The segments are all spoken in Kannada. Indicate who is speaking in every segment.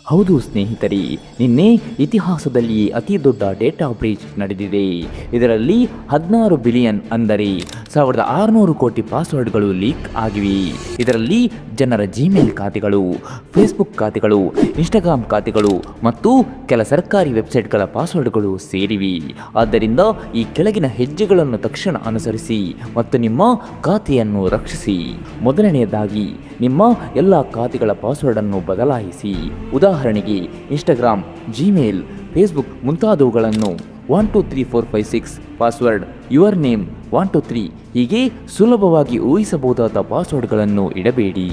Speaker 1: ಹೌದು ಸ್ನೇಹಿತರೆ, ನಿನ್ನೆ ಇತಿಹಾಸದಲ್ಲಿ ಅತಿ ದೊಡ್ಡ ಡೇಟಾ ಬ್ರೀಚ್ ನಡೆದಿದೆ. ಇದರಲ್ಲಿ 16 ಬಿಲಿಯನ್ ಅಂದರೆ 1600 ಕೋಟಿ ಪಾಸ್ವರ್ಡ್ಗಳು ಲೀಕ್ ಆಗಿವೆ. ಇದರಲ್ಲಿ ಜನರ ಜಿಮೇಲ್ ಖಾತೆಗಳು, ಫೇಸ್ಬುಕ್ ಖಾತೆಗಳು, ಇನ್ಸ್ಟಾಗ್ರಾಮ್ ಖಾತೆಗಳು ಮತ್ತು ಕೆಲ ಸರ್ಕಾರಿ ವೆಬ್ಸೈಟ್ಗಳ ಪಾಸ್ವರ್ಡ್ಗಳು ಸೇರಿವೆ. ಆದ್ದರಿಂದ ಈ ಕೆಳಗಿನ ಹೆಜ್ಜೆಗಳನ್ನು ತಕ್ಷಣ ಅನುಸರಿಸಿ ಮತ್ತು ನಿಮ್ಮ ಖಾತೆಯನ್ನು ರಕ್ಷಿಸಿ. ಮೊದಲನೆಯದಾಗಿ, ನಿಮ್ಮ ಎಲ್ಲ ಖಾತೆಗಳ ಪಾಸ್ವರ್ಡ್ ಅನ್ನು ಬದಲಾಯಿಸಿ. ಉದಾಹರಣೆಗೆ ಇನ್ಸ್ಟಾಗ್ರಾಮ್, ಜಿಮೇಲ್, ಫೇಸ್ಬುಕ್ ಮುಂತಾದವುಗಳನ್ನು 123456 ಪಾಸ್ವರ್ಡ್, ಯುವರ್ ನೇಮ್ 123 ಹೀಗೆ ಸುಲಭವಾಗಿ ಊಹಿಸಬಹುದಾದ ಪಾಸ್ವರ್ಡ್ಗಳನ್ನು ಇಡಬೇಡಿ.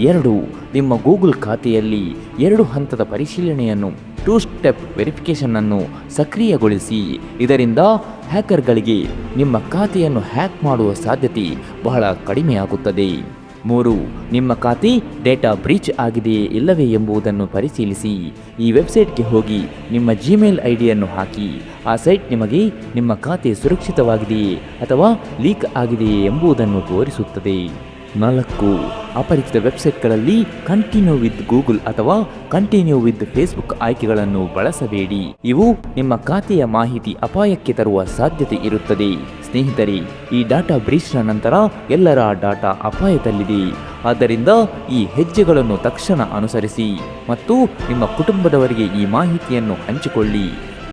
Speaker 1: 2. ನಿಮ್ಮ ಗೂಗಲ್ ಖಾತೆಯಲ್ಲಿ 2 ಹಂತದ ಪರಿಶೀಲನೆಯನ್ನು 2 ಸ್ಟೆಪ್ ವೆರಿಫಿಕೇಷನ್ ಅನ್ನು ಸಕ್ರಿಯಗೊಳಿಸಿ. ಇದರಿಂದ ಹ್ಯಾಕರ್ಗಳಿಗೆ ನಿಮ್ಮ ಖಾತೆಯನ್ನು ಹ್ಯಾಕ್ ಮಾಡುವ ಸಾಧ್ಯತೆ ಬಹಳ ಕಡಿಮೆಯಾಗುತ್ತದೆ. 3. ನಿಮ್ಮ ಖಾತೆ ಡೇಟಾ ಬ್ರೀಚ್ ಆಗಿದೆಯೇ ಇಲ್ಲವೇ ಎಂಬುದನ್ನು ಪರಿಶೀಲಿಸಿ. ಈ ವೆಬ್ಸೈಟ್ಗೆ ಹೋಗಿ ನಿಮ್ಮ ಜಿಮೇಲ್ ಐಡಿಯನ್ನು ಹಾಕಿ. ಆ ಸೈಟ್ ನಿಮಗೆ ನಿಮ್ಮ ಖಾತೆ ಸುರಕ್ಷಿತವಾಗಿದೆಯೇ ಅಥವಾ ಲೀಕ್ ಆಗಿದೆಯೇ ಎಂಬುದನ್ನು ತೋರಿಸುತ್ತದೆ. 4. ಅಪರಿಚಿತ ವೆಬ್ಸೈಟ್ಗಳಲ್ಲಿ ಕಂಟಿನ್ಯೂ ವಿತ್ ಗೂಗಲ್ ಅಥವಾ ಕಂಟಿನ್ಯೂ ವಿತ್ ಫೇಸ್ಬುಕ್ ಆಯ್ಕೆಗಳನ್ನು ಬಳಸಬೇಡಿ. ಇವು ನಿಮ್ಮ ಖಾತೆಯ ಮಾಹಿತಿ ಅಪಾಯಕ್ಕೆ ತರುವ ಸಾಧ್ಯತೆ ಇರುತ್ತದೆ. ಸ್ನೇಹಿತರೆ, ಈ ಡಾಟಾ ಬ್ರೀಚ್ನ ನಂತರ ಎಲ್ಲರ ಡಾಟಾ ಅಪಾಯದಲ್ಲಿದೆ. ಆದ್ದರಿಂದ ಈ ಹೆಜ್ಜೆಗಳನ್ನು ತಕ್ಷಣ ಅನುಸರಿಸಿ ಮತ್ತು ನಿಮ್ಮ ಕುಟುಂಬದವರಿಗೆ ಈ ಮಾಹಿತಿಯನ್ನು ಹಂಚಿಕೊಳ್ಳಿ.